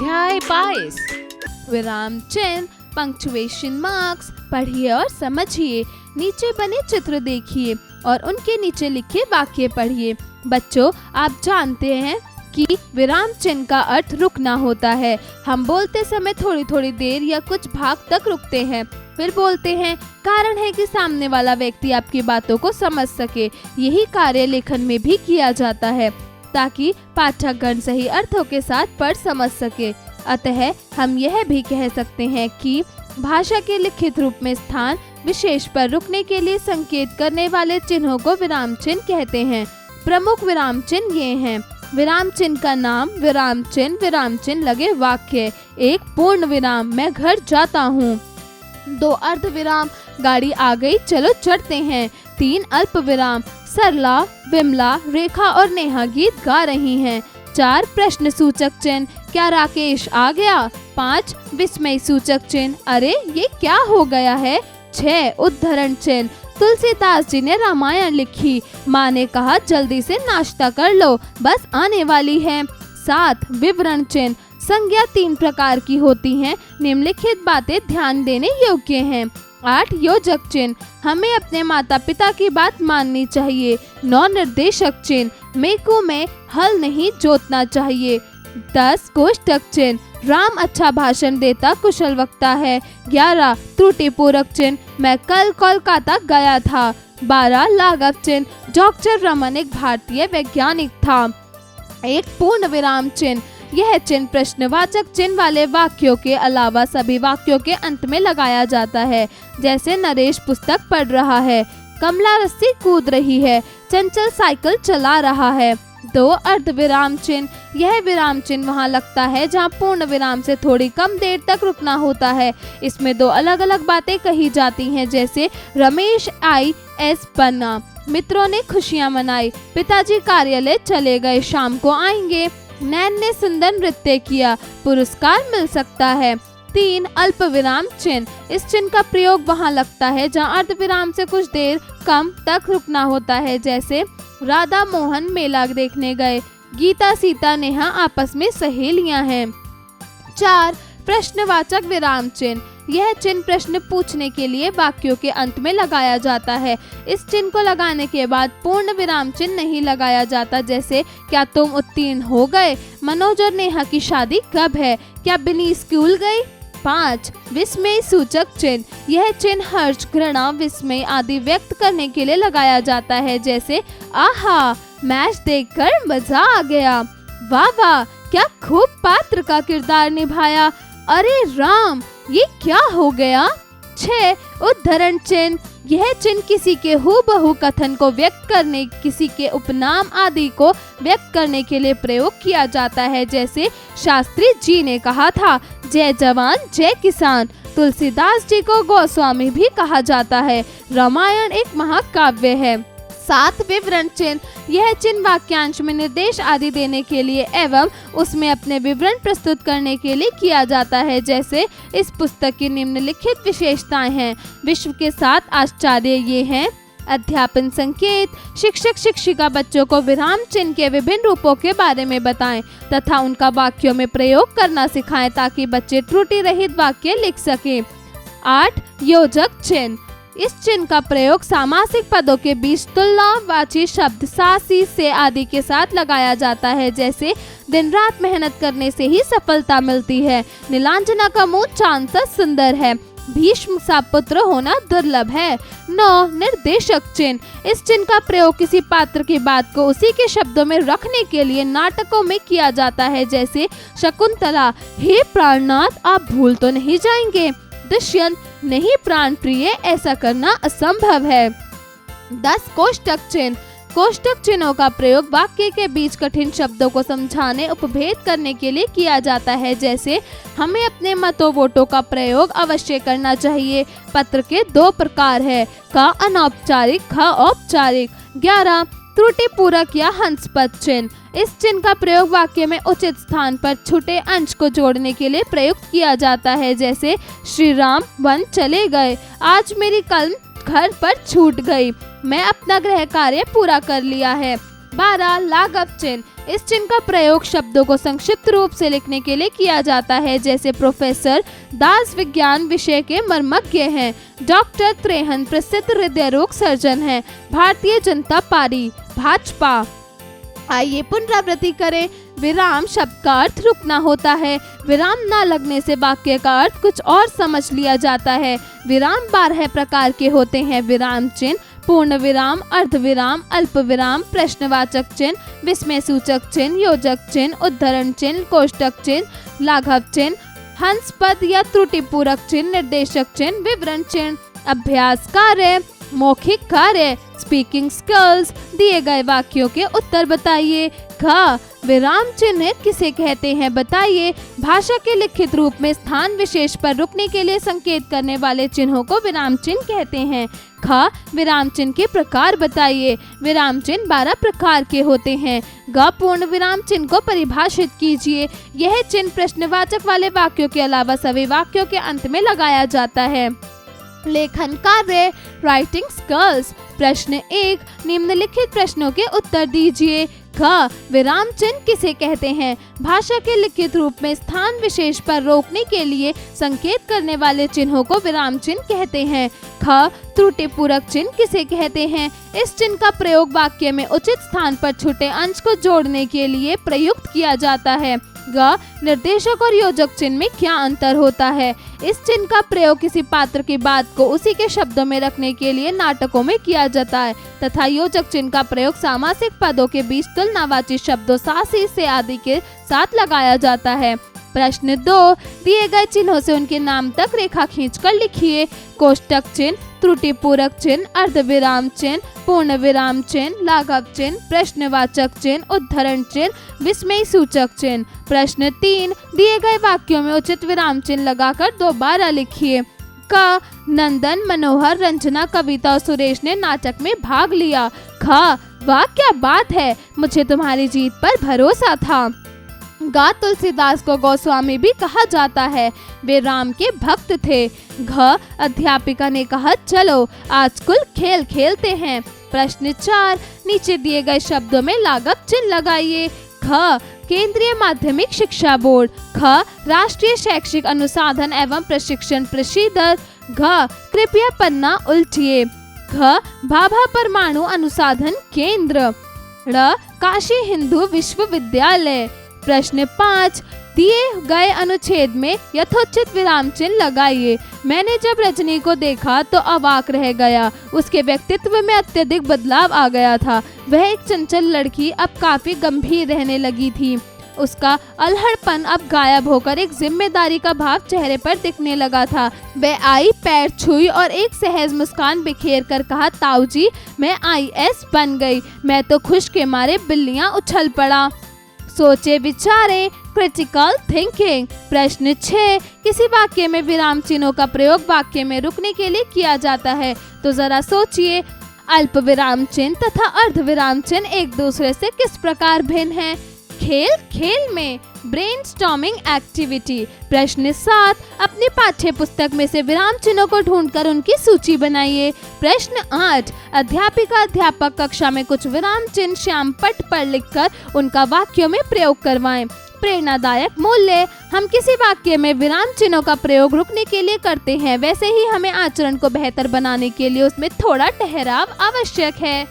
अध्याय 22 विराम चिन्ह पंक्चुएशन मार्क्स पढ़िए और समझिए। नीचे बने चित्र देखिए और उनके नीचे लिखे वाक्य पढ़िए। बच्चों, आप जानते हैं कि विराम चिन्ह का अर्थ रुकना होता है। हम बोलते समय थोड़ी थोड़ी देर या कुछ भाग तक रुकते हैं, फिर बोलते हैं। कारण है कि सामने वाला व्यक्ति आपकी बातों को समझ सके। यही कार्य लेखन में भी किया जाता है ताकि पाठकगण सही अर्थों के साथ पढ़ समझ सके। अतः हम यह भी कह सकते हैं कि भाषा के लिखित रूप में स्थान विशेष पर रुकने के लिए संकेत करने वाले चिन्हों को विराम चिन्ह कहते हैं। प्रमुख विराम चिन्ह ये हैं। विराम चिन्ह का नाम विराम चिन्ह लगे वाक्य। 1 पूर्ण विराम, मैं घर जाता हूँ। 2 अर्ध विराम, गाड़ी आ गई, चलो चढ़ते हैं। 3 अल्प विराम, सरला, विमला, रेखा और नेहा गीत गा रही हैं। 4 प्रश्न सूचक चिन्ह, क्या राकेश आ गया? 5 विस्मय सूचक चिन्ह, अरे ये क्या हो गया है? 6 उद्धरण चिन्ह, तुलसीदास जी ने रामायण लिखी, माँ ने कहा जल्दी से नाश्ता कर लो, बस आने वाली है। 7 विवरण चिन्ह, संज्ञा 3 प्रकार की होती हैं, निम्नलिखित बातें ध्यान देने योग्य हैं। 8 योजक चिन्ह, हमें अपने माता पिता की बात माननी चाहिए। 9 निर्देशक चिन्ह, मेकू में हल नहीं जोतना चाहिए। 10 कोष्टक चिन्ह, राम अच्छा भाषण देता कुशल वक्ता है। 11 त्रुटिपूरक चिन्ह, मैं कल कोलकाता गया था। 12 लाघव चिन्ह, डॉक्टर रमन एक भारतीय वैज्ञानिक था। 1 पूर्ण विराम चिन्ह, यह चिन्ह प्रश्नवाचक चिन्ह वाले वाक्यों के अलावा सभी वाक्यों के अंत में लगाया जाता है, जैसे नरेश पुस्तक पढ़ रहा है, कमला रस्सी कूद रही है, चंचल साइकिल चला रहा है। 2 अर्ध विराम चिन्ह, यह विराम चिन्ह वहाँ लगता है जहाँ पूर्ण विराम से थोड़ी कम देर तक रुकना होता है। इसमें 2 अलग अलग बातें कही जाती हैं, जैसे रमेश IAS बना, मित्रों ने खुशियाँ मनाई, पिताजी कार्यालय चले गए, शाम को आएंगे, नैन ने सुंदर नृत्य किया, पुरस्कार मिल सकता है। 3 अल्प विराम चिन्ह, इस चिन्ह का प्रयोग वहाँ लगता है जहाँ अर्ध विराम से कुछ देर कम तक रुकना होता है, जैसे राधा मोहन मेला देखने गए, गीता सीता नेहा आपस में सहेलियां हैं। 4 प्रश्नवाचक विराम चिन्ह, यह चिन्ह प्रश्न पूछने के लिए वाक्यों के अंत में लगाया जाता है। इस चिन्ह को लगाने के बाद पूर्ण विराम चिन्ह नहीं लगाया जाता, जैसे क्या तुम उत्तीर्ण हो गए? मनोज और नेहा की शादी कब है? क्या बिनी स्कूल गई? 5 विस्मय सूचक चिन्ह, यह चिन्ह हर्ष, घृणा, विस्मय आदि व्यक्त करने के लिए लगाया जाता है, जैसे आहा मैच देखकर मजा आ गया, वाह वाह क्या खूब पात्र का किरदार निभाया, अरे राम ये क्या हो गया। 6 उद्धरण चिन्ह, यह चिन्ह किसी के हूबहू कथन को व्यक्त करने, किसी के उपनाम आदि को व्यक्त करने के लिए प्रयोग किया जाता है, जैसे शास्त्री जी ने कहा था, जय जवान जय किसान। तुलसीदास जी को गोस्वामी भी कहा जाता है। रामायण एक महाकाव्य है। 7 विवरण चिन्ह, यह चिन्ह वाक्यांश में निर्देश आदि देने के लिए एवं उसमें अपने विवरण प्रस्तुत करने के लिए किया जाता है, जैसे इस पुस्तक की निम्नलिखित विशेषताएं हैं। विश्व के 7 आश्चर्य ये हैं। अध्यापन संकेत, शिक्षक शिक्षिका बच्चों को विराम चिन्ह के विभिन्न रूपों के बारे में बताएं तथा उनका वाक्यों में प्रयोग करना सिखाएं ताकि बच्चे त्रुटि रहित वाक्य लिख सकें। 8 योजक चिन्ह, इस चिन्ह का प्रयोग सामासिक पदों के बीच तुलनावाची शब्द सा, सी, से आदि के साथ लगाया जाता है, जैसे दिन रात मेहनत करने से ही सफलता मिलती है, नीलांजना का मुंह चांद सा सुंदर है, भीष्म सा पुत्र होना दुर्लभ है। 9 निर्देशक चिन्ह, इस चिन्ह का प्रयोग किसी पात्र की बात को उसी के शब्दों में रखने के लिए नाटकों में किया जाता है, जैसे शकुंतला, हे प्राणनाथ आप भूल तो नहीं जाएंगे, दुष्यंत, नहीं प्राण प्रिय ऐसा करना असंभव है। 10 कोष्टक चिन्ह, कोष्टक चिन्हों का प्रयोग वाक्य के बीच कठिन शब्दों को समझाने उपभेद करने के लिए किया जाता है, जैसे हमें अपने मतों वोटों का प्रयोग अवश्य करना चाहिए। पत्र के 2 प्रकार है, क अनौपचारिक, ख औपचारिक। 11 त्रुटिपूरक या हंसपद चिन्ह, इस चिन्ह का प्रयोग वाक्य में उचित स्थान पर छूटे अंश को जोड़ने के लिए प्रयुक्त किया जाता है, जैसे श्री राम वन चले गए, आज मेरी कलम घर पर छूट गई, मैं अपना गृह कार्य पूरा कर लिया है। 12 लाघव चिन्ह। इस चिन्ह का प्रयोग शब्दों को संक्षिप्त रूप से लिखने के लिए किया जाता है, जैसे प्रोफेसर दास विज्ञान विषय के मर्मज्ञ हैं। डॉक्टर त्रेहन प्रसिद्ध हृदय रोग सर्जन हैं। भारतीय जनता पार्टी भाजपा। आइए पुनरावृत्ति करें। विराम शब्द का अर्थ रुकना होता है। विराम न लगने से वाक्य का अर्थ कुछ और समझ लिया जाता है। विराम 12 प्रकार के होते हैं। विराम चिन्ह, पूर्ण विराम, अर्ध विराम, अल्प विराम, प्रश्नवाचक चिन्ह, विस्मय सूचक चिन्ह, योजक चिन्ह, उद्धरण चिन्ह, कोष्टक चिन्ह, लाघव चिन्ह, हंस पद या त्रुटि पूरक चिन्ह, निर्देशक चिन्ह, विवरण चिन्ह। अभ्यास कार्य, मौखिक कार्य, स्पीकिंग स्किल्स। दिए गए वाक्यों के उत्तर बताइए। घ विराम चिन्ह किसे कहते हैं बताइए। भाषा के लिखित रूप में स्थान विशेष पर रुकने के लिए संकेत करने वाले चिन्हों को विराम चिन्ह कहते हैं। ख विराम चिन्ह के प्रकार बताइए। विराम चिन्ह 12 प्रकार के होते हैं। ग पूर्ण विराम चिन्ह को परिभाषित कीजिए। यह चिन्ह प्रश्नवाचक वाले वाक्यों के अलावा सभी वाक्यों के अंत में लगाया जाता है। लेखन कार्य, राइटिंग स्किल्स। प्रश्न 1, निम्नलिखित प्रश्नों के उत्तर दीजिए। ख विराम चिन्ह किसे कहते हैं। भाषा के लिखित रूप में स्थान विशेष पर रोकने के लिए संकेत करने वाले चिन्हों को विराम चिन्ह कहते हैं। ख त्रुटि पूरक चिन्ह किसे कहते हैं। इस चिन्ह का प्रयोग वाक्य में उचित स्थान पर छूटे अंश को जोड़ने के लिए प्रयुक्त किया जाता है। ग निर्देशक और योजक चिन्ह में क्या अंतर होता है। इस चिन्ह का प्रयोग किसी पात्र की बात को उसी के शब्दों में रखने के लिए नाटकों में किया जाता है तथा योजक चिन्ह का प्रयोग सामासिक पदों के बीच तुलनावाची शब्दों सा, सी, से आदि के साथ लगाया जाता है। प्रश्न 2, दिए गए चिन्हों से उनके नाम तक रेखा खींचकर लिखिए। कोष्टक चिन्ह, त्रुटि पूरक चिन्ह, अर्धविराम चिन्ह, पूर्ण विराम चिन्ह, लाघव चिन्ह, प्रश्नवाचक चिन्ह, उद्धरण चिन्ह, विस्मय सूचक चिन्ह। प्रश्न 3, दिए गए वाक्यों में उचित विराम चिन्ह लगाकर दोबारा लिखिए। क नंदन, मनोहर, रंजना, कविता और सुरेश ने नाटक में भाग लिया। ख वाह क्या बात है, मुझे तुम्हारी जीत पर भरोसा था। गा तुलसीदास को गोस्वामी भी कहा जाता है। वे राम के भक्त थे। घ अध्यापिका ने कहा चलो आज कुल खेल खेलते हैं। प्रश्न 4, नीचे दिए गए शब्दों में लाघव चिन्ह लगाइए। ख केंद्रीय माध्यमिक शिक्षा बोर्ड। ख राष्ट्रीय शैक्षिक अनुसंधान एवं प्रशिक्षण परिषद। घ कृपया पन्ना उल्टिए। घ भाभा परमाणु अनुसंधान केंद्र। ड़ काशी हिंदू विश्वविद्यालय। प्रश्न 5, दिए गए अनुच्छेद में यथोचित विराम चिन्ह लगाइए। मैंने जब रजनी को देखा तो अवाक रह गया। उसके व्यक्तित्व में अत्यधिक बदलाव आ गया था। वह एक चंचल लड़की अब काफी गंभीर रहने लगी थी। उसका अल्हड़पन अब गायब होकर एक जिम्मेदारी का भाव चेहरे पर दिखने लगा था। वह आई, पैर छुई और एक सहज मुस्कान बिखेर कर कहा, ताऊ जी मैं IAS बन गई। मैं तो खुश के मारे बिल्लियां उछल पड़ा। सोचे विचारे, क्रिटिकल थिंकिंग। प्रश्न 6, किसी वाक्य में विराम चिन्हों का प्रयोग वाक्य में रुकने के लिए किया जाता है तो जरा सोचिए। अल्प विराम चिन्ह तथा अर्ध विराम चिन्ह एक दूसरे से किस प्रकार भिन्न हैं। खेल खेल में, ब्रेनस्टॉर्मिंग एक्टिविटी। प्रश्न 7, अपनी पाठ्य पुस्तक में से विराम चिन्हों को ढूंढकर उनकी सूची बनाइए। प्रश्न 8, अध्यापिका अध्यापक कक्षा में कुछ विराम चिन्ह श्याम पट पर लिखकर उनका वाक्यों में प्रयोग करवाएं। प्रेरणादायक मूल्य, हम किसी वाक्य में विराम चिन्हों का प्रयोग रुकने के लिए करते हैं, वैसे ही हमें आचरण को बेहतर बनाने के लिए उसमें थोड़ा ठहराव आवश्यक है।